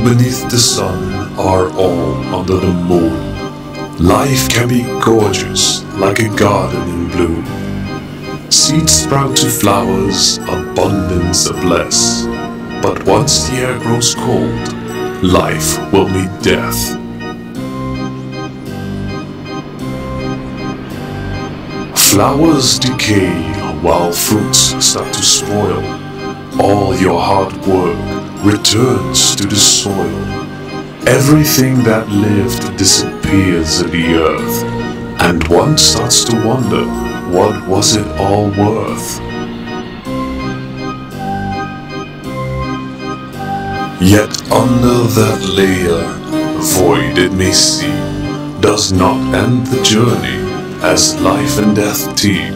beneath the sun are all under the moon. Life can be gorgeous like a garden in bloom. Seeds sprout to flowers, abundance a bless. But once the air grows cold, life will meet death. Flowers decay while fruits start to spoil. All your hard work returns to the soil. Everything that lived disappears in the earth, and one starts to wonder, what was it all worth? Yet under that layer, void it may seem, does not end the journey, as life and death teem.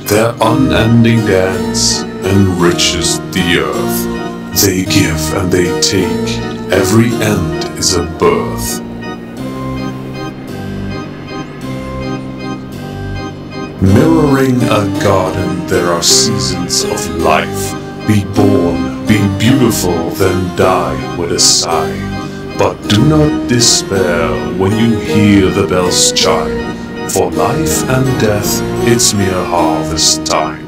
Their unending dance enriches the earth. They give and they take, every end is a birth. Mirroring a garden, there are seasons of life. Be born, be beautiful, then die with a sigh. But do not despair when you hear the bells chime. For life and death, it's mere harvest time.